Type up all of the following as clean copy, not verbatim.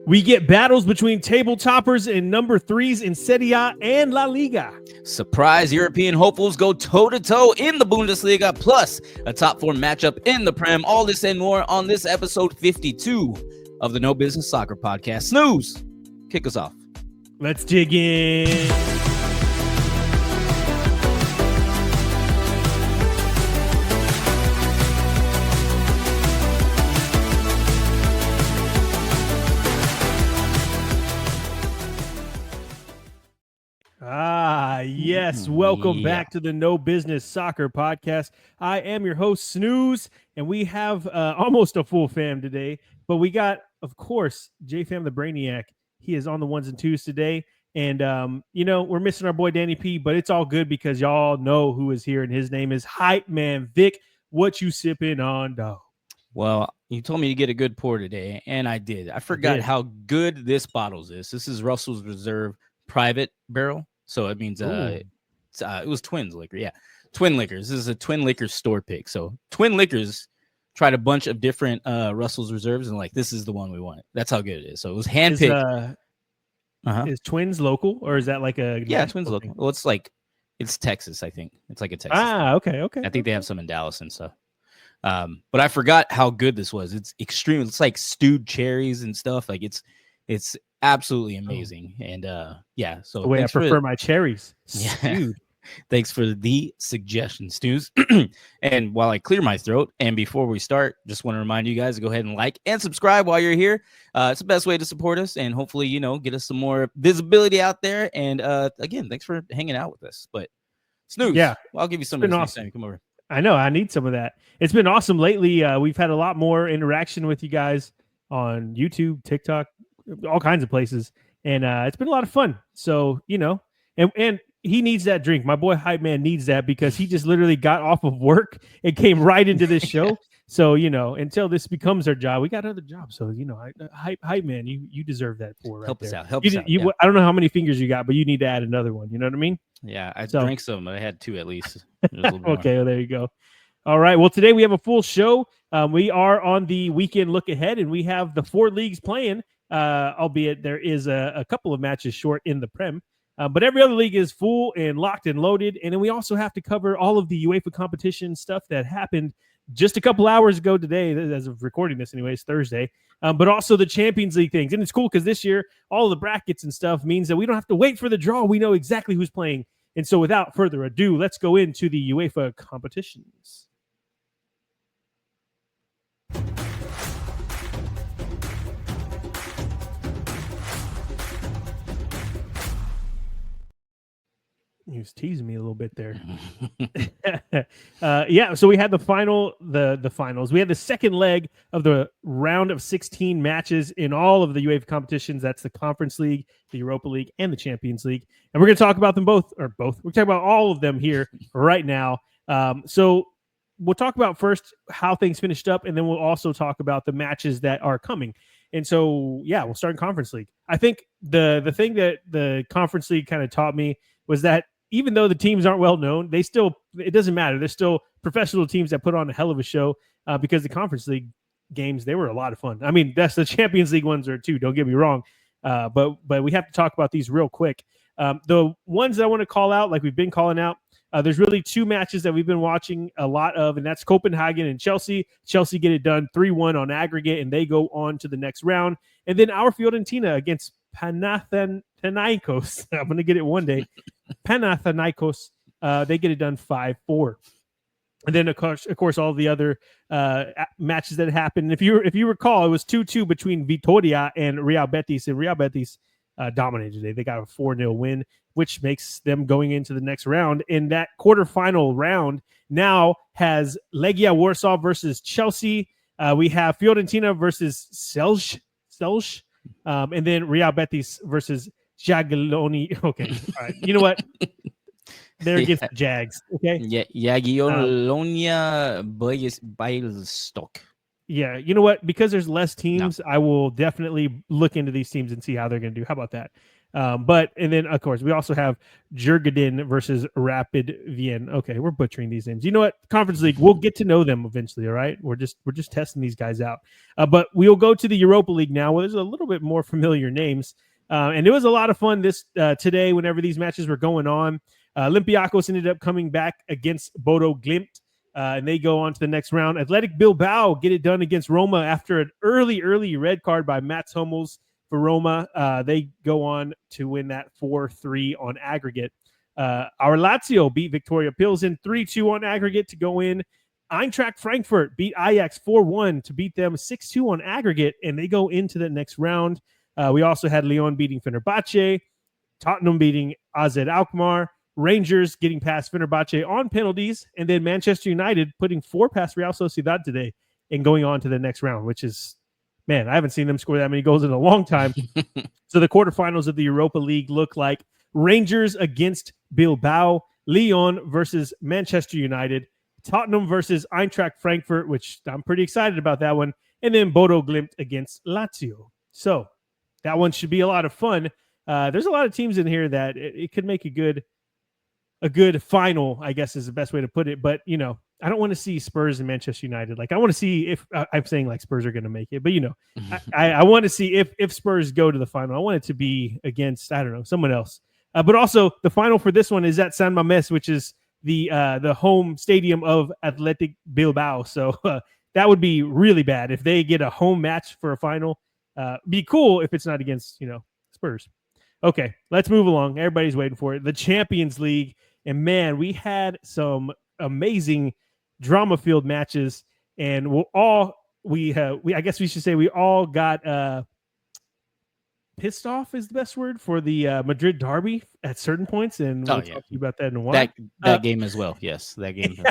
We get battles between table toppers and number threes in Serie A and La Liga. Surprise European hopefuls go toe-to-toe in the Bundesliga, plus a top four matchup in the Prem. All this and more on this episode 52 of the No Business Soccer Podcast. Snooze, kick us off. Let's dig in. Yes. Welcome back to the No Business Soccer Podcast. I am your host, Snooze, and we have almost a full fam today, but we got, of course, J-Fam the Brainiac. He is on the ones and twos today, and, we're missing our boy Danny P, but it's all good because y'all know who is here, and his name is Hype Man Vic. What you sipping on, dog? Well, you told me to get a good pour today, and I did. I forgot how good this bottles is. This is Russell's Reserve Private Barrel. So it means it was Twins liquor. Yeah, Twin Liquors. This is a Twin Liquors store pick. So Twin Liquors tried a bunch of different Russell's Reserves and this is the one we want. That's how good it is. So it was handpicked. Is Twins local or is that like a Twins local? Well, it's Texas. I think it's like a Texas. Okay. I think they have some in Dallas and stuff. But I forgot how good this was. It's extreme. It's like stewed cherries and stuff. Like it's absolutely amazing. And so the way I prefer my cherries. Dude. Thanks for the suggestion, Snooze. And while I clear my throat, and before we start, just want to remind you guys to go ahead and like and subscribe while you're here. It's the best way to support us and hopefully, get us some more visibility out there. And again, thanks for hanging out with us. But Snooze, I'll give you some of this next time you come over. I know, I need some of that. It's been awesome lately. We've had a lot more interaction with you guys on YouTube, TikTok, all kinds of places, and it's been a lot of fun. So and he needs that drink. My boy Hype Man needs that because he just literally got off of work and came right into this show. So until this becomes our job, we got other jobs. So Hype Man, you deserve that pour right there. Help us out. I don't know how many fingers you got, but you need to add another one. You know what I mean? Yeah, I drank some. I had two at least. Okay, well, there you go. All right. Well, today we have a full show. We are on the weekend look ahead, and we have the 4 leagues playing. Albeit there is a couple of matches short in the Prem, but every other league is full and locked and loaded. And then we also have to cover all of the UEFA competition stuff that happened just a couple hours ago today, as of recording this anyways, Thursday, but also the Champions League things. And it's cool because this year, all of the brackets and stuff means that we don't have to wait for the draw. We know exactly who's playing. And so without further ado, let's go into the UEFA competitions. He was teasing me a little bit there. So we had the finals. We had the second leg of the round of 16 matches in all of the UEFA competitions. That's the Conference League, the Europa League, and the Champions League. And we're going to talk about them both. We're talking about all of them here right now. So we'll talk about first how things finished up, and then we'll also talk about the matches that are coming. And so, we'll start in Conference League. I think the thing that the Conference League kind of taught me was that even though the teams aren't well known, it doesn't matter. They're still professional teams that put on a hell of a show because the Conference League games, they were a lot of fun. I mean, that's the Champions League ones are too, don't get me wrong. But we have to talk about these real quick. The ones that I want to call out, like we've been calling out, there's really 2 matches that we've been watching a lot of, and that's Copenhagen and Chelsea. Chelsea get it done 3-1 on aggregate, and they go on to the next round. And then our Fiorentina against Panathinaikos. I'm going to get it one day. Panathinaikos, they get it done 5-4. And then, of course, all the other matches that happened. If you recall, it was 2-2 between Vitória and Real Betis, and Real Betis dominated today. They got a 4-0 win, which makes them going into the next round. And that quarterfinal round now has Legia Warsaw versus Chelsea. We have Fiorentina versus Celje. And then Real Betis versus Jagielloni. Okay. All right. You know what? They're against the Jags. Okay. Yeah. Jagiellonia Bielstock. Yeah. You know what? Because there's less teams, I will definitely look into these teams and see how they're going to do. How about that? But and then of course we also have Jurgen versus Rapid Vienna. Okay, we're butchering these names. You know what? Conference League, we'll get to know them eventually. All right, we're just testing these guys out. But we'll go to the Europa League now, where there's a little bit more familiar names. And it was a lot of fun this today. Whenever these matches were going on, Olympiacos ended up coming back against Bodo Glimt. And they go on to the next round. Athletic Bilbao get it done against Roma after an early red card by Mats Hummels for Roma. They go on to win that 4-3 on aggregate. Our Lazio beat Victoria Pilsen 3-2 on aggregate to go in. Eintracht Frankfurt beat Ajax 4-1 to beat them 6-2 on aggregate, and they go into the next round. We also had Lyon beating Fenerbahce, Tottenham beating AZ Alkmaar, Rangers getting past Fenerbahce on penalties, and then Manchester United putting 4 past Real Sociedad today and going on to the next round, which is, man, I haven't seen them score that many goals in a long time. So the quarterfinals of the Europa League look like Rangers against Bilbao, Lyon versus Manchester United, Tottenham versus Eintracht Frankfurt, which I'm pretty excited about that one, and then Bodo Glimt against Lazio. So that one should be a lot of fun. There's a lot of teams in here that it could make a good final, I guess is the best way to put it. But, you know, I don't want to see Spurs and Manchester United. Like, I want to see if I'm saying like Spurs are going to make it, but, you know, I want to see if Spurs go to the final. I want it to be against, I don't know, someone else. But also the final for this one is at San Mamés, which is the home stadium of Athletic Bilbao. So that would be really bad if they get a home match for a final. Be cool if it's not against, you know, Spurs. Okay, let's move along. Everybody's waiting for it. The Champions League. And man, we had some amazing drama-filled matches, and I guess we should say we all got pissed off is the best word for the Madrid derby at certain points, and we'll talk to you about that in a while. That game as well. Yes, that game.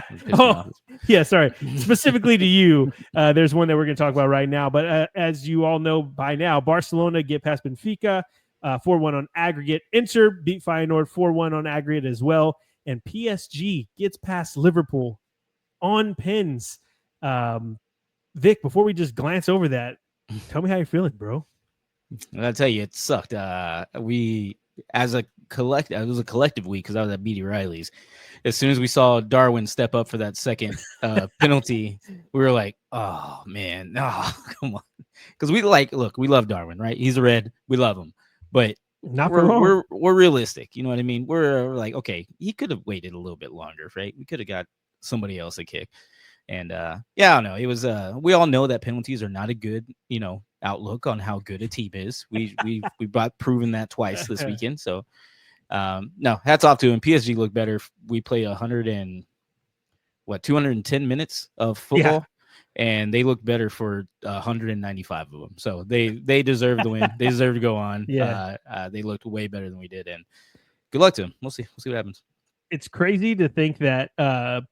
Yeah, sorry. Specifically to you, there's one that we're going to talk about right now. But as you all know by now, Barcelona get past Benfica. 4-1 on aggregate. Inter beat Feyenoord 4-1 on aggregate as well. And PSG gets past Liverpool on pins. Vic, before we just glance over that, tell me how you're feeling, bro. I'll tell you, it sucked. We, as a collective, it was a collective week because I was at BD Riley's. As soon as we saw Darwin step up for that second penalty, we were like, oh, man, come on. Because we love Darwin, right? He's a Red. We love him. But we're realistic, you know what I mean? We're like, okay, he could have waited a little bit longer, right? We could have got somebody else a kick. And yeah, I don't know. It was we all know that penalties are not a good, you know, outlook on how good a team is. We proven that twice this weekend. So no, hats off to him. PSG looked better. We played 210 minutes of football. Yeah. And they look better for 195 of them. So they deserve the win. They deserve to go on. Yeah. They looked way better than we did. And good luck to them. We'll see what happens. It's crazy to think that I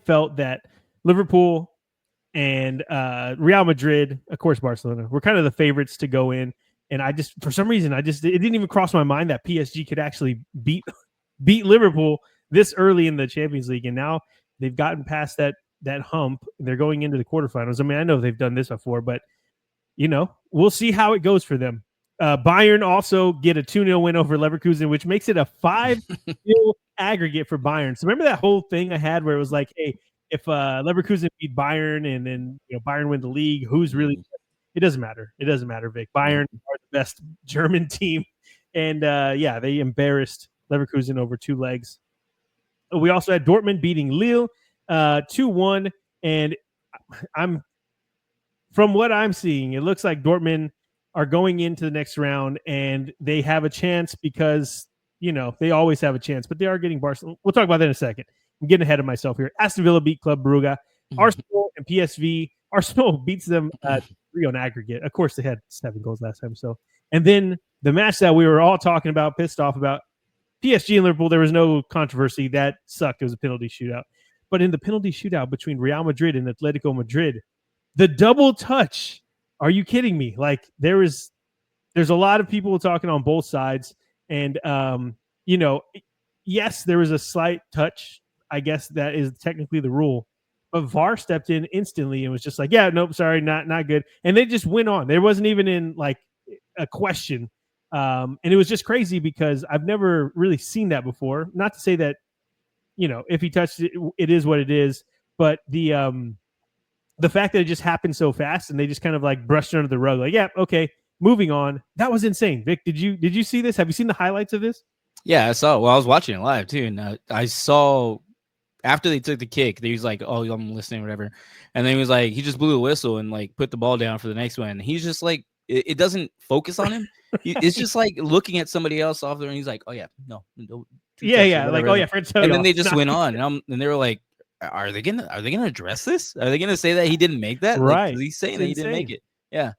felt that Liverpool and Real Madrid, of course Barcelona, were kind of the favorites to go in. And I just, for some reason, it didn't even cross my mind that PSG could actually beat Liverpool this early in the Champions League. And now they've gotten past that hump. They're going into the quarterfinals. I mean, I know they've done this before, but, you know, we'll see how it goes for them. Bayern also get a 2-0 win over Leverkusen, which makes it a 5-0 aggregate for Bayern. So remember that whole thing I had where it was like, hey, if Leverkusen beat Bayern and then, you know, Bayern win the league, who's really – it doesn't matter. It doesn't matter, Vic. Bayern are the best German team. And, yeah, they embarrassed Leverkusen over 2 legs. We also had Dortmund beating Lille 2-1, and from what I'm seeing, it looks like Dortmund are going into the next round, and they have a chance because, you know, they always have a chance, but they are getting Barcelona. We'll talk about that in a second. I'm getting ahead of myself here. Aston Villa beat Club Brugge. Arsenal and PSV. Arsenal beats them 3 on aggregate. Of course, they had 7 goals last time. So, and then the match that we were all talking about, pissed off about, PSG and Liverpool, there was no controversy. That sucked. It was a penalty shootout. But in the penalty shootout between Real Madrid and Atletico Madrid, the double touch, are you kidding me? Like, there's a lot of people talking on both sides. And, you know, yes, there was a slight touch. I guess that is technically the rule. But VAR stepped in instantly and was just like, yeah, nope, sorry, not good. And they just went on. There wasn't even in, like, a question. And it was just crazy because I've never really seen that before. Not to say that, if he touched it, it is what it is. But the fact that it just happened so fast and they just kind of like brushed it under the rug, like, yeah, okay, moving on. That was insane. Vic, did you see this? Have you seen the highlights of this? Yeah, I saw it. Well, I was watching it live too, and I saw after they took the kick, he was like, "Oh, I'm listening, whatever," and then he was like, he just blew the whistle and like put the ball down for the next one. He's just like, it doesn't focus on him. It's just like looking at somebody else off there, and he's like, "Oh yeah, no, yeah, like, oh yeah, and then they just went on, and they were like, "Are they gonna address this? Are they gonna say that he didn't make that? Right? Like, he's saying that he didn't make it. Yeah,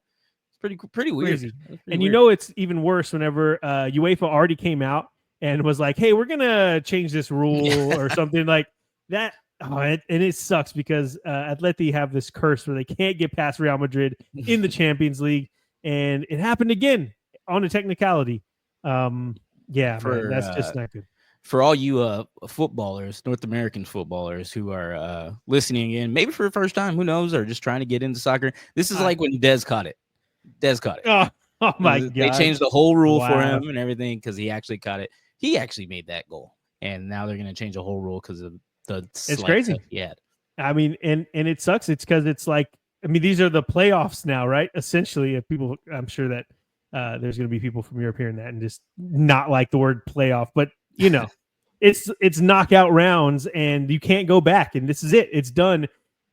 it's pretty weird. Crazy. And it's even worse whenever UEFA already came out and was like, "Hey, we're gonna change this rule or something like that." And it sucks because Atleti have this curse where they can't get past Real Madrid in the Champions League, and it happened again on a technicality. Man, that's just not good. For all you footballers, North American footballers who are listening in, maybe for the first time, who knows, or just trying to get into soccer, this is like when Dez caught it. Oh my God. They changed the whole rule for him and everything because he actually caught it. He actually made that goal, and now they're going to change the whole rule because of it's crazy. Yeah. I mean, and it sucks. It's because it's like, I mean, these are the playoffs now, right? Essentially, people, I'm sure that there's going to be people from Europe hearing that and just not like the word playoff, but it's knockout rounds and you can't go back, and this is it. It's done.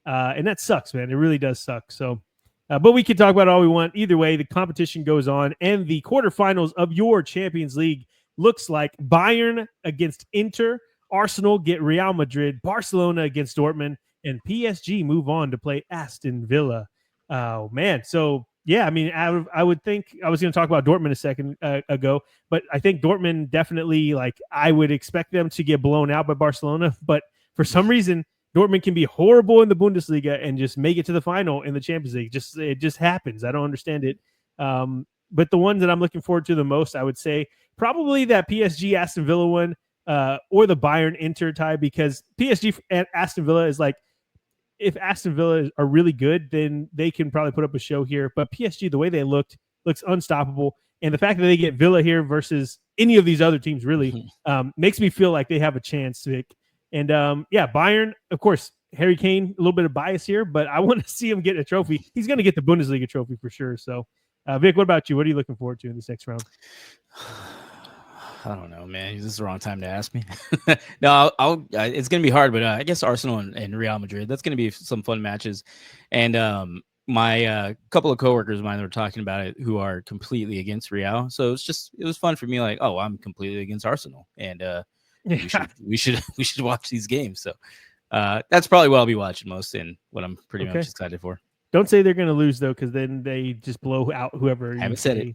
And that sucks, man. It really does suck. So, but we can talk about all we want. Either way, the competition goes on, and the quarterfinals of your Champions League looks like Bayern against Inter, Arsenal get Real Madrid, Barcelona against Dortmund, and PSG move on to play Aston Villa. Oh, man. So, yeah, I mean, I would think I was going to talk about Dortmund a second ago, but I think Dortmund definitely, like, I would expect them to get blown out by Barcelona. But for some reason, Dortmund can be horrible in the Bundesliga and just make it to the final in the Champions League. It just happens. I don't understand it. But the ones that I'm looking forward to the most, I would say probably that PSG Aston Villa one. Or the Bayern Inter tie, because PSG and Aston Villa is like, if Aston Villa are really good, then they can probably put up a show here. But PSG, the way they looks unstoppable. And the fact that they get Villa here versus any of these other teams really makes me feel like they have a chance, Vic. And Bayern, of course, Harry Kane, a little bit of bias here, but I want to see him get a trophy. He's going to get the Bundesliga trophy for sure. So, Vic, what about you? What are you looking forward to in this next round? I don't know, man. This is the wrong time to ask me. No, it's going to be hard, but I guess Arsenal and Real Madrid, that's going to be some fun matches. And my couple of coworkers of mine were talking about it who are completely against Real. So it was fun for me. Like, oh, I'm completely against Arsenal, and we should watch these games. So that's probably what I'll be watching most and what I'm pretty much excited for. Don't say they're going to lose, though, because then they just blow out whoever. I haven't said it.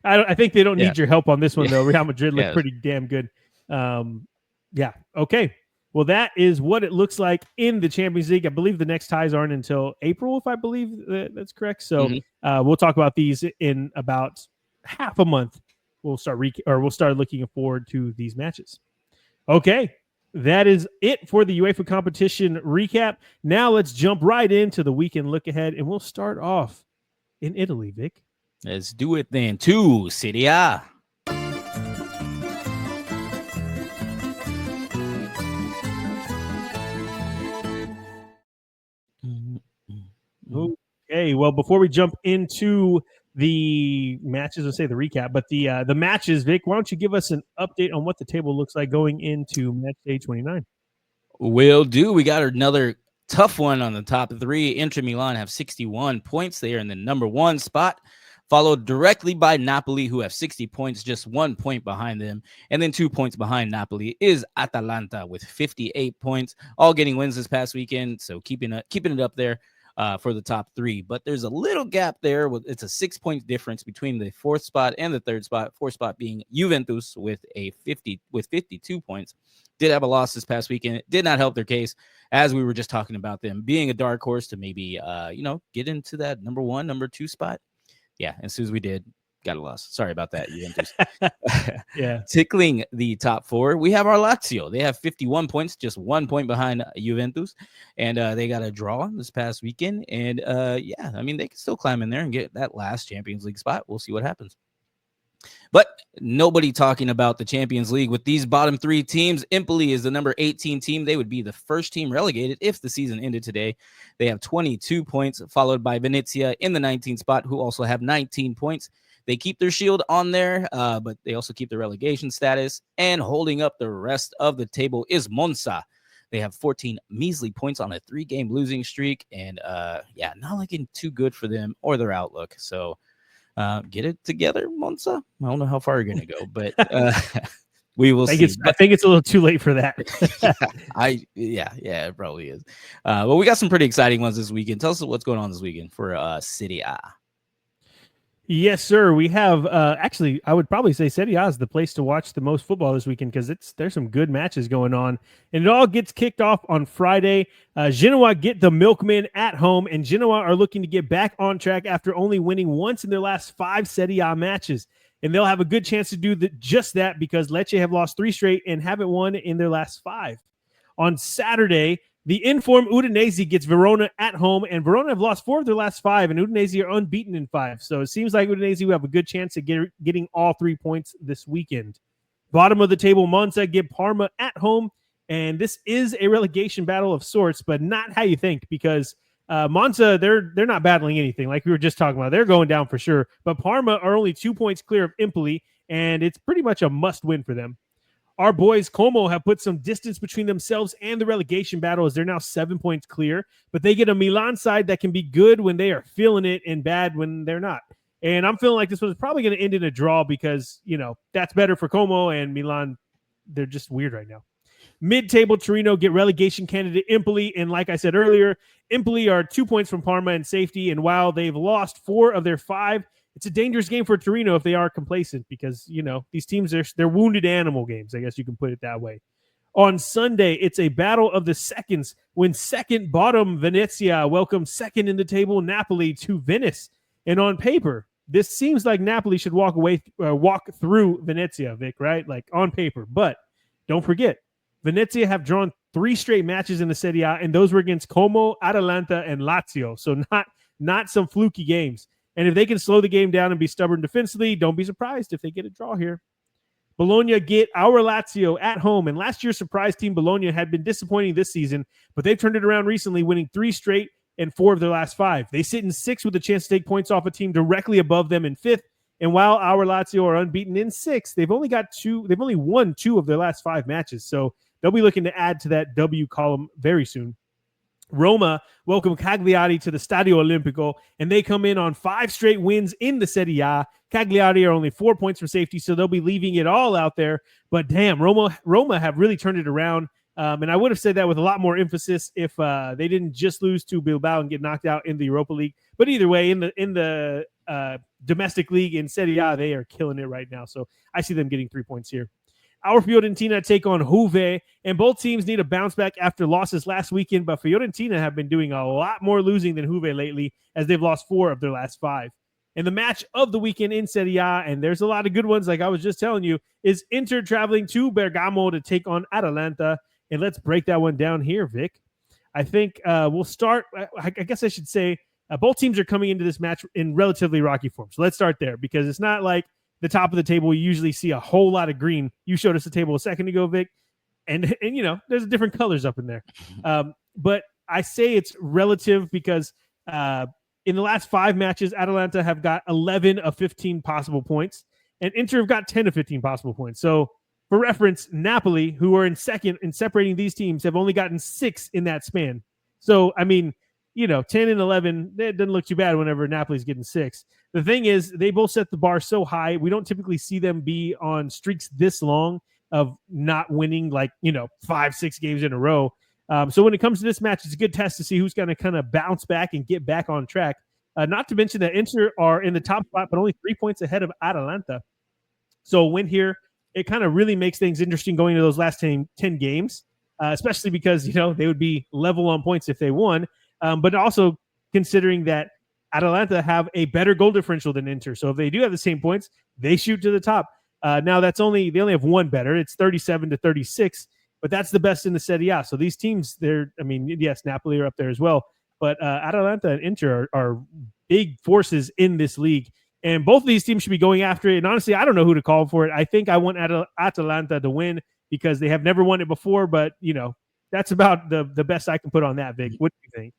I think they don't need your help on this one, though. Real Madrid look pretty damn good. Okay. Well, that is what it looks like in the Champions League. I believe the next ties aren't until April, if I believe that's correct. So we'll talk about these in about half a month. We'll start looking forward to these matches. Okay. That is it for the UEFA competition recap. Now let's jump right into the weekend look ahead, and we'll start off in Italy, Vic. Let's do it then. To Serie A. Okay, well, before we jump into the matches, let's say the recap, but the matches, Vic, why don't you give us an update on what the table looks like going into match day 29? Will do. We got another tough one on the top three. Inter Milan have 61 points. They are in the number one spot, followed directly by Napoli, who have 60 points, just 1 point behind them. And then 2 points behind Napoli is Atalanta with 58 points, all getting wins this past weekend. So keeping it up there for the top three. But there's a little gap there. It's a 6-point difference between the fourth spot and the third spot. Fourth spot being Juventus with 52 points. Did have a loss this past weekend. It did not help their case, as we were just talking about them being a dark horse to maybe get into that number one, number two spot. Yeah, as soon as we did, got a loss. Sorry about that, Juventus. Yeah. Tickling the top 4, we have our Lazio. They have 51 points, just 1 point behind Juventus, and they got a draw this past weekend. And yeah, I mean, they can still climb in there and get that last Champions League spot. We'll see what happens. But nobody talking about the Champions League with these bottom 3 teams. Empoli is the number 18 team. They would be the first team relegated if the season ended today. They have 22 points, followed by Venezia in the 19th spot, who also have 19 points. They keep their shield on there, but they also keep their relegation status. And holding up the rest of the table is Monza. They have 14 measly points on a 3-game losing streak. And yeah, not looking too good for them or their outlook. So get it together, Monza. I don't know how far you're going to go, but we will see. I think it's a little too late for that. Yeah, it probably is. But we got some pretty exciting ones this weekend. Tell us what's going on this weekend for Serie A. Yes, sir. We have actually, I would probably say Serie A is the place to watch the most football this weekend because there's some good matches going on, and it all gets kicked off on Friday. Genoa get the Milkmen at home, and Genoa are looking to get back on track after only winning once in their last 5 Serie A matches, and they'll have a good chance to do just that because Lecce have lost 3 straight and haven't won in their last 5. On Saturday, the informed Udinese gets Verona at home, and Verona have lost 4 of their last 5, and Udinese are unbeaten in 5. So it seems like Udinese will have a good chance of getting all 3 points this weekend. Bottom of the table, Monza get Parma at home, and this is a relegation battle of sorts, but not how you think because Monza, they're not battling anything like we were just talking about. They're going down for sure, but Parma are only 2 points clear of Empoli, and it's pretty much a must-win for them. Our boys Como have put some distance between themselves and the relegation battle as they're now 7 points clear, but they get a Milan side that can be good when they are feeling it and bad when they're not. And I'm feeling like this one's probably going to end in a draw because, that's better for Como and Milan. They're just weird right now. Mid-table Torino get relegation candidate Empoli, and like I said earlier, Empoli are 2 points from Parma in safety, and while they've lost 4 of their 5, it's a dangerous game for Torino if they are complacent because, these teams, they're wounded animal games. I guess you can put it that way. On Sunday, it's a battle of the seconds when second bottom Venezia welcomes second in the table Napoli to Venice. And on paper, this seems like Napoli should walk through Venezia, Vic, right? Like on paper. But don't forget, Venezia have drawn 3 straight matches in the Serie A, and those were against Como, Atalanta, and Lazio. So not some fluky games. And if they can slow the game down and be stubborn defensively, don't be surprised if they get a draw here. Bologna get our Lazio at home. And last year's surprise team, Bologna, had been disappointing this season, but they've turned it around recently, winning 3 straight and 4 of their last 5. They sit in 6th with a chance to take points off a team directly above them in 5th. And while our Lazio are unbeaten in 6th, they've only won 2 of their last 5 matches. So they'll be looking to add to that W column very soon. Roma welcome Cagliari to the Stadio Olimpico, and they come in on 5 straight wins in the Serie A. Cagliari are only 4 points from safety, so they'll be leaving it all out there. But damn, Roma have really turned it around, and I would have said that with a lot more emphasis if they didn't just lose to Bilbao and get knocked out in the Europa League. But either way, in the domestic league in Serie A, they are killing it right now. So I see them getting 3 points here. Our Fiorentina take on Juve, and both teams need a bounce back after losses last weekend, but Fiorentina have been doing a lot more losing than Juve lately as they've lost 4 of their last 5. And the match of the weekend in Serie A, and there's a lot of good ones like I was just telling you, is Inter traveling to Bergamo to take on Atalanta. And let's break that one down here, Vic. I think we'll start, I guess I should say, both teams are coming into this match in relatively rocky form. So let's start there because it's not like the top of the table, you usually see a whole lot of green. You showed us the table a second ago, Vic, and there's different colors up in there. But I say it's relative because in the last 5 matches, Atalanta have got 11 of 15 possible points, and Inter have got 10 of 15 possible points. So for reference, Napoli, who are in second in separating these teams, have only gotten 6 in that span. So, 10 and 11, it doesn't look too bad whenever Napoli's getting 6. The thing is, they both set the bar so high, we don't typically see them be on streaks this long of not winning 5-6 games in a row. So when it comes to this match, it's a good test to see who's going to kind of bounce back and get back on track. Not to mention that Inter are in the top spot, but only 3 points ahead of Atalanta. So a win here, it kind of really makes things interesting going into those last 10 games, especially because, they would be level on points if they won. But also considering that Atalanta have a better goal differential than Inter. So if they do have the same points, they shoot to the top. Now they only have one better. It's 37-36, but that's the best in the Serie A. So these teams, yes, Napoli are up there as well, but Atalanta and Inter are big forces in this league. And both of these teams should be going after it. And honestly, I don't know who to call for it. I think I want Atalanta to win because they have never won it before. But, that's about the best I can put on that, Vic. What do you think?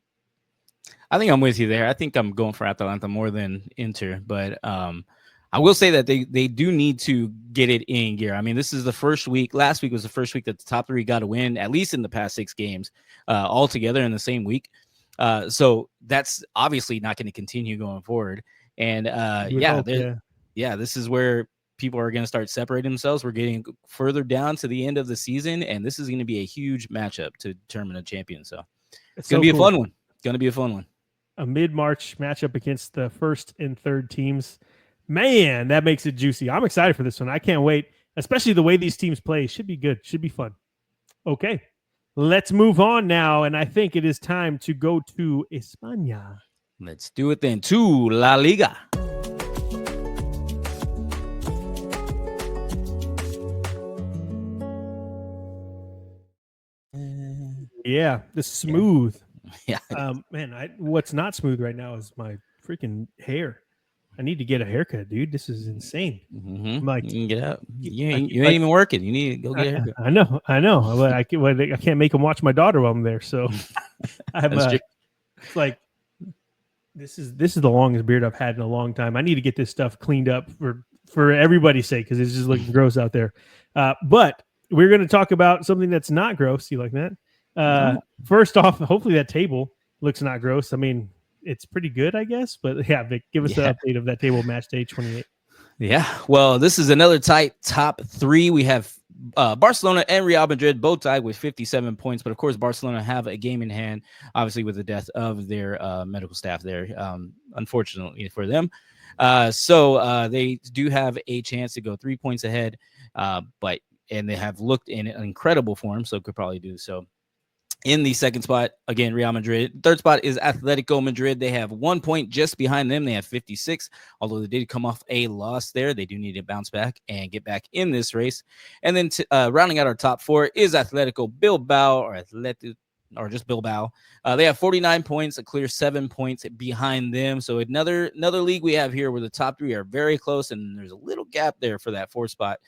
I think I'm with you there. I think I'm going for Atalanta more than Inter. But I will say that they do need to get it in gear. I mean, this is the first week. Last week was the first week that the top three got a win, at least in the past 6 games, all together in the same week. So that's obviously not going to continue going forward. And this is where people are going to start separating themselves. We're getting further down to the end of the season, and this is going to be a huge matchup to determine a champion. So it's going to be a fun one. Going to be a fun one. A mid-March matchup against the first and third teams. Man, that makes it juicy. I'm excited for this one. I can't wait, especially the way these teams play. Should be good. Should be fun. Okay, let's move on now, and I think it is time to go to España. Let's do it then to La Liga. Yeah, the smooth. Yeah. Man, what's not smooth right now is my freaking hair. I need to get a haircut, dude. This is insane. Mm-hmm. I'm like, you can get out. You ain't even working. You need to go get a haircut. I know. But I can't make them watch my daughter while I'm there. So I'm it's like this is the longest beard I've had in a long time. I need to get this stuff cleaned up for everybody's sake because it's just looking gross out there. But we're going to talk about something that's not gross. You like that? First off, hopefully that table looks not gross. I mean, it's pretty good, I guess. But yeah, Vic, give us an update of that table match day 28. Yeah, well, this is another tight top 3. We have Barcelona and Real Madrid both tied with 57 points. But of course, Barcelona have a game in hand, obviously with the death of their medical staff there, unfortunately for them. So they do have a chance to go 3 points ahead, and they have looked in an incredible form, so could probably do so. In the second spot, again, Real Madrid. Third spot is Atletico Madrid. They have 1 point just behind them. They have 56. Although they did come off a loss there, they do need to bounce back and get back in this race. And then rounding out our top 4 is Atletico Bilbao or just Bilbao. They have 49 points, a clear 7 points behind them. So another league we have here where the top 3 are very close, and there's a little gap there for that 4th spot.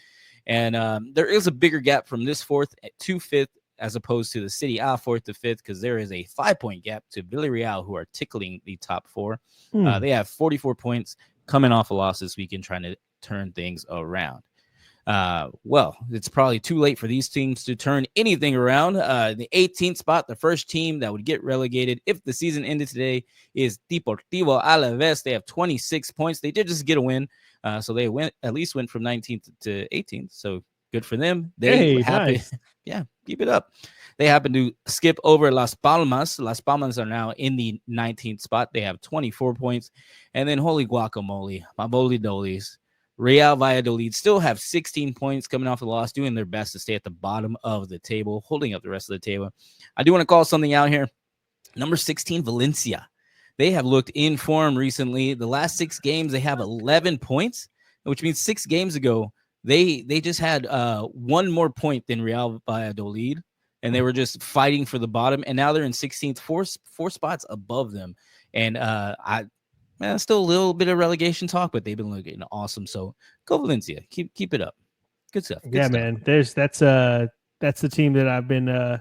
And there is a bigger gap from this 4th to 5th as opposed to the Serie A 4th to 5th, because there is a 5-point gap to Villarreal, who are tickling the top 4. They have 44 points coming off a loss this weekend, trying to turn things around. Well, it's probably too late for these teams to turn anything around. The 18th spot, the first team that would get relegated if the season ended today, is Deportivo Alaves. They have 26 points. They did just get a win, so they at least went from 19th to 18th. So good for them. Nice. Yeah, keep it up. They happen to skip over Las Palmas. Las Palmas are now in the 19th spot. They have 24 points. And then holy guacamole, my Boli Dolis, Real Valladolid still have 16 points coming off the loss, doing their best to stay at the bottom of the table, holding up the rest of the table. I do want to call something out here. Number 16, Valencia. They have looked in form recently. The last 6 games, they have 11 points, which means 6 games ago, they just had 1 more point than Real Valladolid, and they were just fighting for the bottom. And now they're in 16th, four spots above them. And still a little bit of relegation talk, but they've been looking awesome. So go Valencia, keep it up. Good stuff. Good stuff. Man. That's the team that I've been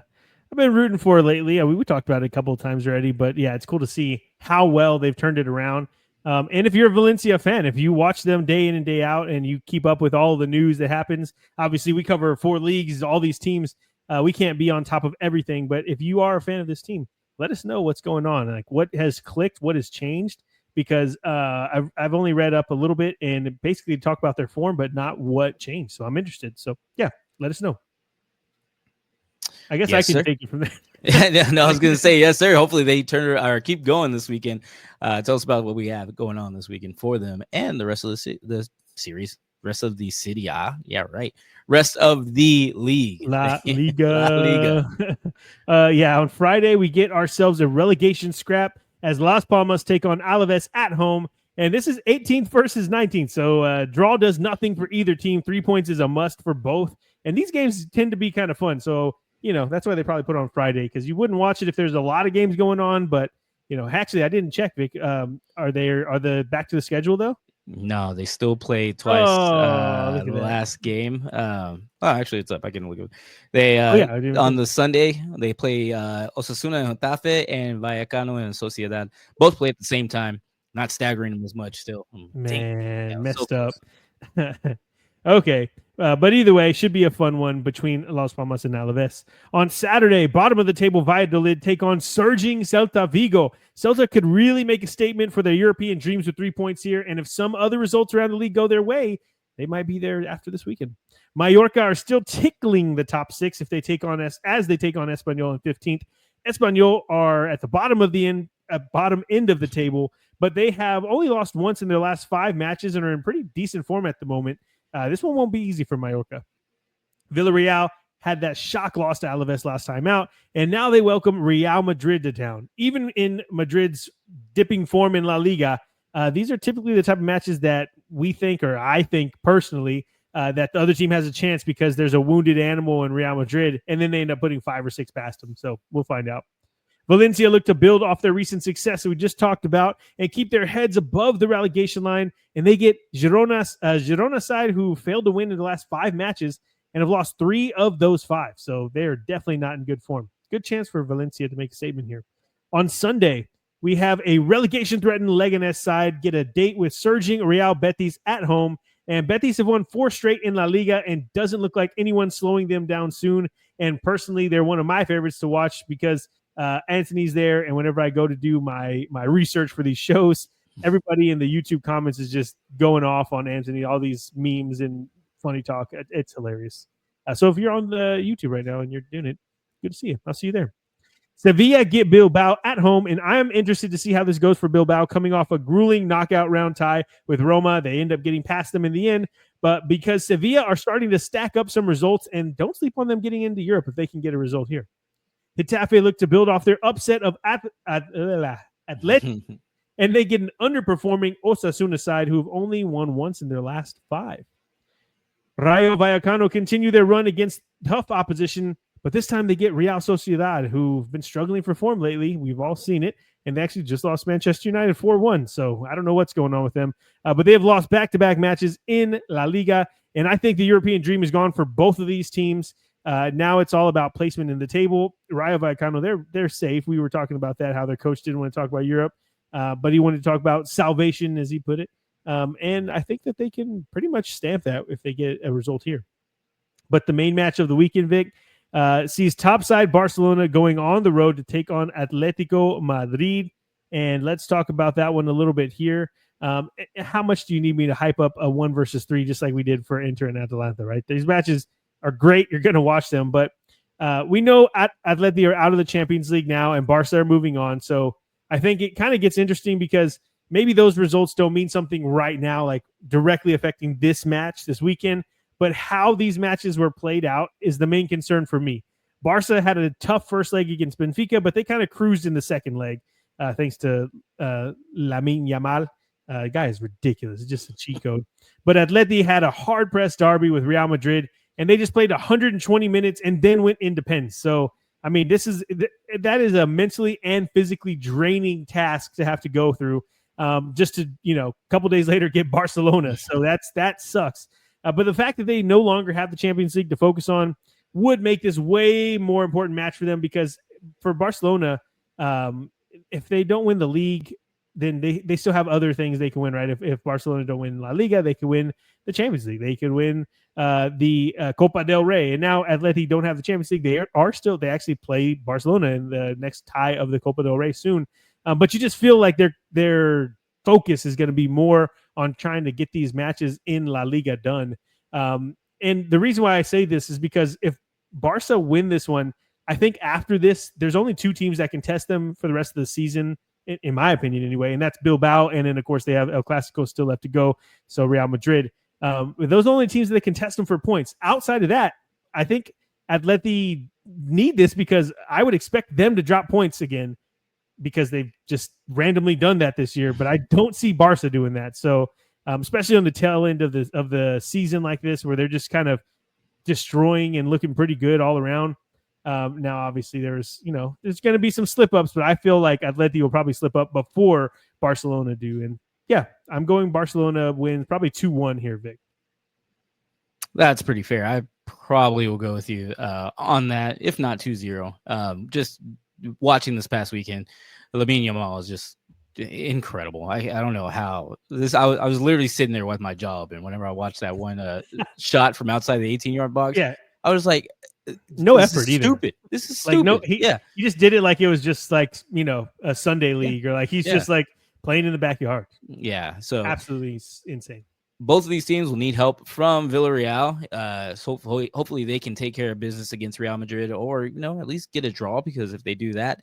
rooting for lately. We talked about it a couple of times already, but yeah, it's cool to see how well they've turned it around. And if you're a Valencia fan, if you watch them day in and day out and you keep up with all the news that happens, obviously we cover 4 leagues, all these teams. We can't be on top of everything, but if you are a fan of this team, let us know what's going on. Like what has clicked, what has changed, because I've only read up a little bit and basically talk about their form, but not what changed. So I'm interested. So yeah, let us know. I guess I can take you from there. No, I was going to say, yes, sir. Hopefully they keep going this weekend. Tell us about what we have going on this weekend for them and the rest of the series, rest of the Serie A. Yeah, right. Rest of the league. La Liga. Yeah, on Friday, we get ourselves a relegation scrap as Las Palmas take on Alaves at home. And this is 18th versus 19th. So draw does nothing for either team. 3 points is a must for both. And these games tend to be kind of fun. So, that's why they probably put it on Friday, because you wouldn't watch it if there's a lot of games going on. But, actually, I didn't check, Vic. Are the back to the schedule, though? No, they still play twice. The last game. Actually, it's up. I can look at it. They on the Sunday they play Osasuna and Getafe and Vallecano and Sociedad. Both play at the same time. Not staggering them as much. Still, messed up. Okay. But either way, should be a fun one between Las Palmas and Alaves. On Saturday, bottom of the table, Valladolid take on surging Celta Vigo. Celta could really make a statement for their European dreams with 3 points here, and if some other results around the league go their way, they might be there after this weekend. Mallorca are still tickling the top 6 if they take on as they take on Espanyol in 15th. Espanyol are at the bottom end of the table, but they have only lost once in their last 5 matches and are in pretty decent form at the moment. This one won't be easy for Mallorca. Villarreal had that shock loss to Alaves last time out, and now they welcome Real Madrid to town. Even in Madrid's dipping form in La Liga, these are typically the type of matches that we think, or I think personally, that the other team has a chance because there's a wounded animal in Real Madrid, and then they end up putting 5 or 6 past them. So we'll find out. Valencia look to build off their recent success that we just talked about and keep their heads above the relegation line. And they get Girona side who failed to win in the last 5 matches and have lost 3 of those 5. So they're definitely not in good form. Good chance for Valencia to make a statement here. On Sunday, we have a relegation-threatened Leganés side get a date with surging Real Betis at home. And Betis have won 4 straight in La Liga and doesn't look like anyone's slowing them down soon. And personally, they're one of my favorites to watch because Anthony's there, and whenever I go to do my research for these shows, everybody in the YouTube comments is just going off on Anthony, all these memes and funny talk. It's hilarious. So if you're on the YouTube right now and you're doing it, good to see you. I'll see you there. Sevilla get Bilbao at home, and I am interested to see how this goes for Bilbao, coming off a grueling knockout round tie with Roma. They end up getting past them in the end, but because Sevilla are starting to stack up some results, and don't sleep on them getting into Europe if they can get a result here. Getafe look to build off their upset of Athletic, and they get an underperforming Osasuna side who have only won once in their last 5. Rayo Vallecano continue their run against tough opposition, but this time they get Real Sociedad, who've been struggling for form lately. We've all seen it, and they actually just lost Manchester United 4-1, so I don't know what's going on with them. But they have lost back-to-back matches in La Liga, and I think the European dream is gone for both of these teams. Now it's all about placement in the table. Rayo Vallecano, they're safe. We were talking about that, how their coach didn't want to talk about Europe, but he wanted to talk about salvation, as he put it. And I think that they can pretty much stamp that if they get a result here. But the main match of the weekend, Vic, sees topside Barcelona going on the road to take on Atletico Madrid. And let's talk about that one a little bit here. How much do you need me to hype up a 1 versus 3, just like we did for Inter and Atalanta, right? These matches are great. You're going to watch them, but we know Atleti are out of the Champions League now, and Barca are moving on. So I think it kind of gets interesting because maybe those results don't mean something right now, like directly affecting this match this weekend, but how these matches were played out is the main concern for me. Barca had a tough first leg against Benfica, but they kind of cruised in the second leg thanks to Lamine Yamal. Guy is ridiculous. It's just a cheat code. But Atleti had a hard-pressed derby with Real Madrid, and they just played 120 minutes and then went independent. So, I mean, that is a mentally and physically draining task to have to go through just to, a couple days later get Barcelona. So that sucks. But the fact that they no longer have the Champions League to focus on would make this way more important match for them, because for Barcelona, if they don't win the league, then they still have other things they can win, right? If Barcelona don't win La Liga, they could win the Champions League. They could win the Copa del Rey. And now Atleti don't have the Champions League. They actually play Barcelona in the next tie of the Copa del Rey soon. But you just feel like their focus is going to be more on trying to get these matches in La Liga done. And the reason why I say this is because if Barca win this one, I think after this, there's only 2 teams that can test them for the rest of the season, in my opinion anyway, and that's Bilbao, and then, of course, they have El Clasico still left to go, so Real Madrid. Those are the only teams that can test them for points. Outside of that, I think Atleti need this because I would expect them to drop points again because they've just randomly done that this year. But I don't see Barca doing that. So especially on the tail end of the season like this, where they're just kind of destroying and looking pretty good all around. Now, obviously, there's going to be some slip ups, but I feel like Atleti will probably slip up before Barcelona do. And yeah, I'm going Barcelona wins probably 2-1 here, Vic. That's pretty fair. I probably will go with you on that, if not 2-0. Just watching this past weekend, Lamine Yamal is just incredible. I don't know how this. I was literally sitting there with my jaw open whenever I watched that one shot from outside the 18-yard box. Yeah, I was like, no effort either. Stupid. This is stupid. Like he just did it like it was just like a Sunday league, or like he's just like playing in the backyard. Yeah, so absolutely insane. Both of these teams will need help from Villarreal. So hopefully they can take care of business against Real Madrid, or at least get a draw, because if they do that,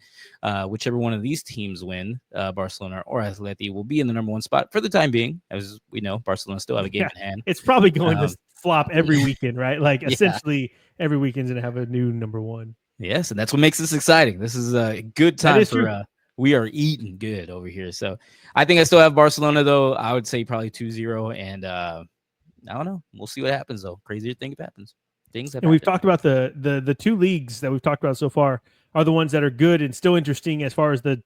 whichever one of these teams win, Barcelona or Atleti, will be in the number 1 spot for the time being. As we know, Barcelona still have a game in hand. It's probably going to flop every weekend, right? Like essentially every weekend's going to have a new number 1. Yes, and that's what makes this exciting. This is a good time for we are eating good over here. So I think I still have Barcelona, though. I would say probably 2-0. And I don't know. We'll see what happens, though. Crazier things happens. And we've talked about the 2 leagues that we've talked about so far are the ones that are good and still interesting as far as the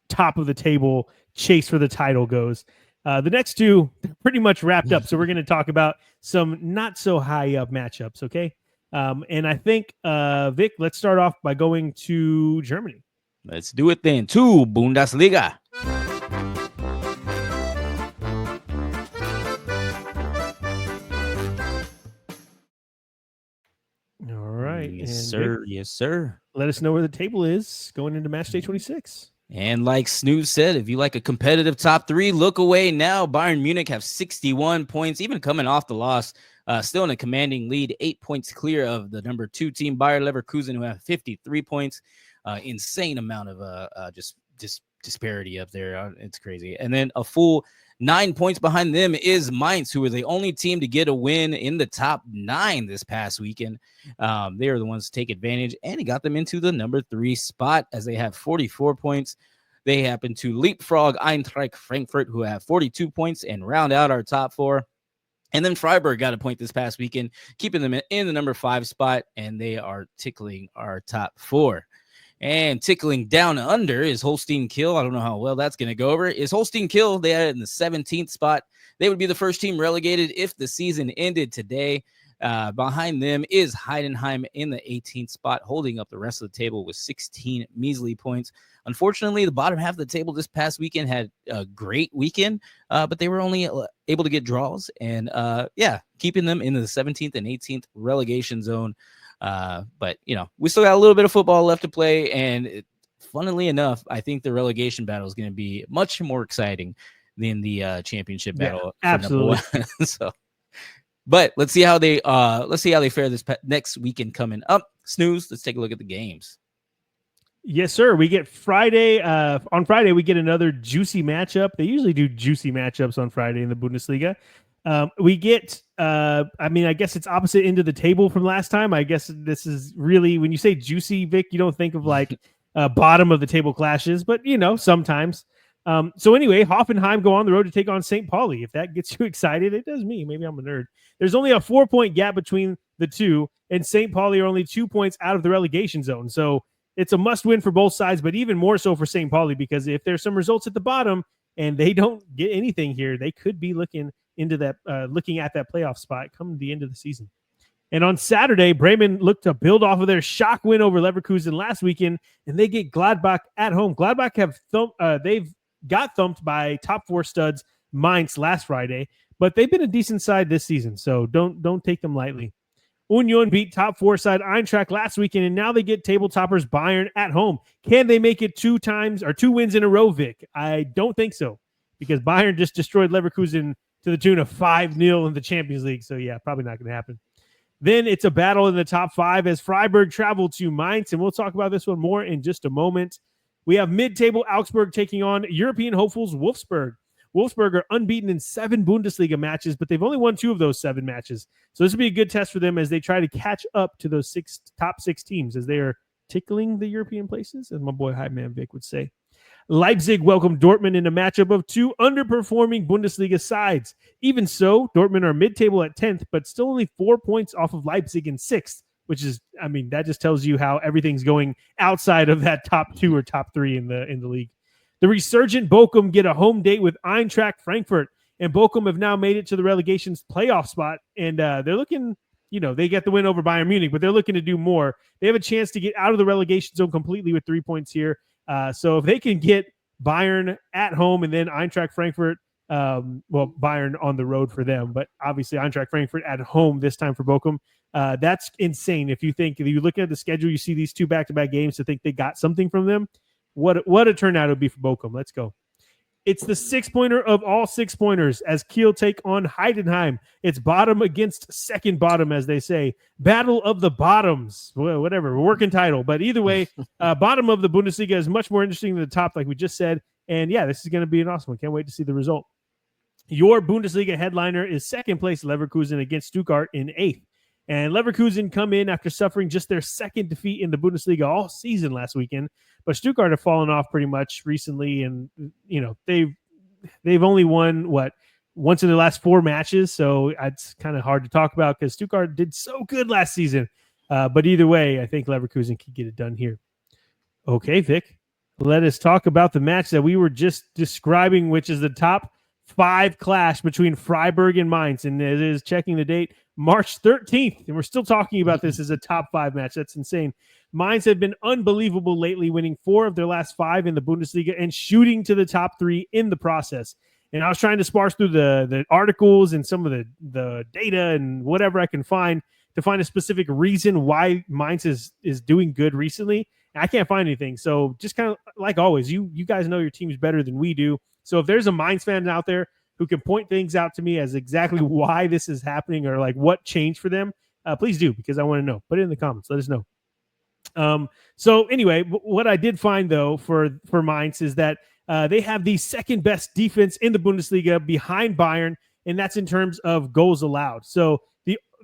top of the table chase for the title goes. The next 2 pretty much wrapped up. So we're going to talk about some not so high up matchups. Okay. And I think, Vic, let's start off by going to Germany. Let's do it then. To Bundesliga. All right. Yes, sir. Vic, yes, sir. Let us know where the table is going into match day 26. And like Snooze said, if you like a competitive top 3, look away now. Bayern Munich have 61 points, even coming off the loss. Still in a commanding lead, 8 points clear of the number 2 team, Bayer Leverkusen, who have 53 points. Insane amount of just disparity up there. It's crazy. And then a full 9 points behind them is Mainz, who are the only team to get a win in the top 9 this past weekend. They are the ones to take advantage, and it got them into the number 3 spot as they have 44 points. They happen to leapfrog Eintracht Frankfurt, who have 42 points, and round out our top 4. And then Freiburg got a point this past weekend, keeping them in the number 5 spot, and they are tickling our top 4. And tickling down under is Holstein Kiel. I don't know how well that's going to go over. Is Holstein Kiel? They had it in the 17th spot. They would be the first team relegated if the season ended today. Behind them is Heidenheim in the 18th spot, holding up the rest of the table with 16 measly points. Unfortunately, the bottom half of the table this past weekend had a great weekend, but they were only able to get draws. And keeping them in the 17th and 18th relegation zone. But we still got a little bit of football left to play, and funnily enough, I think the relegation battle is going to be much more exciting than the championship battle. Absolutely. So, but let's see how they fare this next weekend coming up. Snooze. Let's take a look at the games. Yes, sir. We get Friday. On Friday, we get another juicy matchup. They usually do juicy matchups on Friday in the Bundesliga. We get, I guess it's opposite end of the table from last time. I guess this is really, when you say juicy, Vic, you don't think of like bottom of the table clashes, but sometimes. So anyway, Hoffenheim go on the road to take on St. Pauli. If that gets you excited, it does me. Maybe I'm a nerd. There's only a 4-point gap between the two, and St. Pauli are only 2 points out of the relegation zone. So it's a must win for both sides, but even more so for St. Pauli, because if there's some results at the bottom and they don't get anything here, they could be looking at that playoff spot come the end of the season. And on Saturday, Bremen looked to build off of their shock win over Leverkusen last weekend, and they get Gladbach at home. Gladbach they've got thumped by top 4 studs Mainz last Friday, but they've been a decent side this season, so don't take them lightly. Union beat top 4 side Eintracht last weekend, and now they get table toppers Bayern at home. Can they make it 2 wins in a row, Vic? I don't think so, because Bayern just destroyed Leverkusen to the tune of 5-0 in the Champions League. So yeah, probably not going to happen. Then it's a battle in the top 5 as Freiburg travel to Mainz, and we'll talk about this one more in just a moment. We have mid-table Augsburg taking on European hopefuls Wolfsburg. Wolfsburg are unbeaten in 7 Bundesliga matches, but they've only won 2 of those 7 matches. So this will be a good test for them as they try to catch up to those top 6 teams, as they are tickling the European places, as my boy Hype Man Vic would say. Leipzig welcomed Dortmund in a matchup of two underperforming Bundesliga sides. Even so, Dortmund are mid-table at 10th, but still only 4 points off of Leipzig in 6th, which is, I mean, that just tells you how everything's going outside of that top 2 or top 3 in the league. The resurgent Bochum get a home date with Eintracht Frankfurt, and Bochum have now made it to the relegation's playoff spot, and they're looking, they get the win over Bayern Munich, but they're looking to do more. They have a chance to get out of the relegation zone completely with 3 points here. So if they can get Bayern at home and then Eintracht Frankfurt, Bayern on the road for them, but obviously Eintracht Frankfurt at home this time for Bochum. That's insane. If you look at the schedule, you see these two back-to-back games to think they got something from them. What a turnout it would be for Bochum. Let's go. It's the 6-pointer of all 6-pointers as Kiel take on Heidenheim. It's bottom against second bottom, as they say. Battle of the bottoms. Whatever, working title. But either way, bottom of the Bundesliga is much more interesting than the top, like we just said. And yeah, this is going to be an awesome one. Can't wait to see the result. Your Bundesliga headliner is second place Leverkusen against Stuttgart in 8th. And Leverkusen come in after suffering just their second defeat in the Bundesliga all season last weekend. But Stuttgart have fallen off pretty much recently. And, they've only won, once in the last 4 matches. So it's kind of hard to talk about because Stuttgart did so good last season. But either way, I think Leverkusen can get it done here. Okay, Vic, let us talk about the match that we were just describing, which is the top 5 clash between Freiburg and Mainz. And it is, checking the date, March 13th. And we're still talking about this as a top 5 match. That's insane. Mainz have been unbelievable lately, winning 4 of their last 5 in the Bundesliga and shooting to the top 3 in the process. And I was trying to sparse through the articles and some of the data and whatever I can find to find a specific reason why Mainz is doing good recently. And I can't find anything. So just kind of like always, you guys know your teams better than we do. So if there's a Mainz fan out there who can point things out to me as exactly why this is happening or like what changed for them, please do, because I want to know. Put it in the comments. Let us know. So anyway, what I did find though for Mainz is that they have the second best defense in the Bundesliga behind Bayern, and that's in terms of goals allowed. So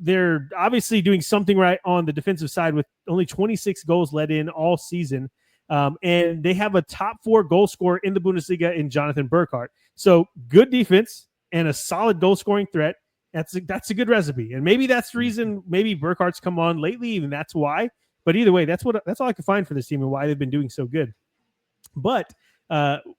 they're obviously doing something right on the defensive side with only 26 goals let in all season. And they have a top 4 goal scorer in the Bundesliga in Jonathan Burkhardt. So good defense and a solid goal scoring threat. That's a good recipe. And maybe that's the reason maybe Burkhardt's come on lately, and that's why. But either way, that's all I can find for this team and why they've been doing so good. But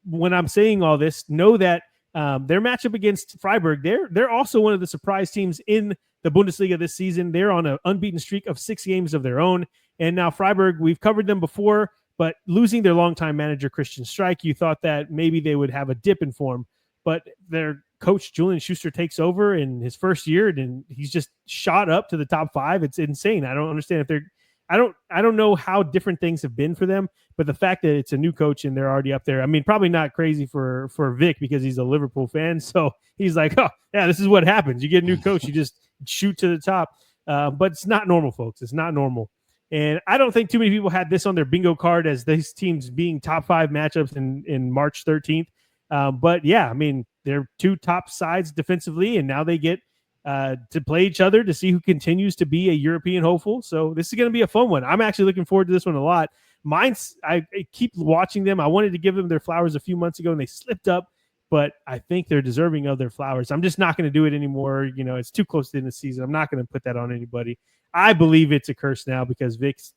when I'm saying all this, know that their matchup against Freiburg, they're also one of the surprise teams in the Bundesliga this season. They're on an unbeaten streak of 6 games of their own. And now Freiburg, we've covered them before, but losing their longtime manager, Christian Streich, you thought that maybe they would have a dip in form. But their coach, Julian Schuster, takes over in his first year, and he's just shot up to the top 5. It's insane. I don't understand if they're I don't know how different things have been for them, but the fact that it's a new coach and they're already up there, I mean, probably not crazy for Vic because he's a Liverpool fan. So he's like, oh, yeah, this is what happens. You get a new coach, you just shoot to the top. But it's not normal, folks. It's not normal. And I don't think too many people had this on their bingo card as these teams being top 5 matchups in March 13th. But yeah, I mean, they're 2 top sides defensively, and now they get to play each other to see who continues to be a European hopeful. So this is going to be a fun one. I'm actually looking forward to this one a lot. Mainz, I keep watching them. I wanted to give them their flowers a few months ago, and they slipped up, but I think they're deserving of their flowers. I'm just not going to do it anymore. You know, it's too close to the end of the season. I'm not going to put that on anybody. I believe it's a curse now because Vic's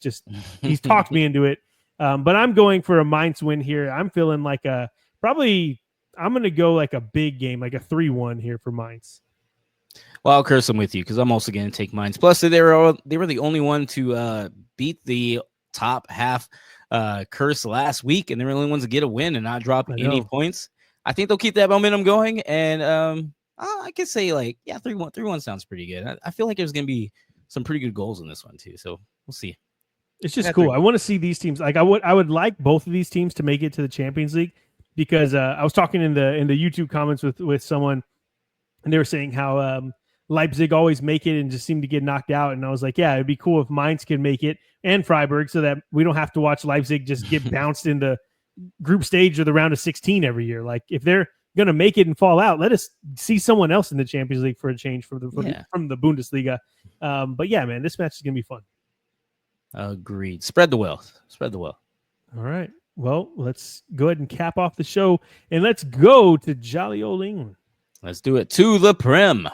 he's talked me into it. But I'm going for a Mainz win here. I'm feeling like I'm going to go like a big game, like a 3-1 here for Mainz. Well, I'll curse them with you because I'm also going to take Mainz. Plus, they were the only one to beat the top half curse last week, and they're the only ones to get a win and not drop any points. I think they'll keep that momentum going, and I could say 3-1. 3-1 sounds pretty good. I feel like there's going to be some pretty good goals in this one too. So we'll see. It's just cool. I want to see these teams. Like I would like both of these teams to make it to the Champions League because I was talking in the YouTube comments with someone, and they were saying how Leipzig always make it and just seem to get knocked out. And I was like, yeah, it'd be cool if Mainz can make it and Freiburg so that we don't have to watch Leipzig just get bounced in the group stage or the round of 16 every year. Like if they're going to make it and fall out, let us see someone else in the Champions League for a change from the Bundesliga. But yeah, man, this match is going to be fun. Agreed. Spread the wealth. Spread the wealth. All right. Well, let's go ahead and cap off the show, and let's go to jolly old England. Let's do it to the Prem.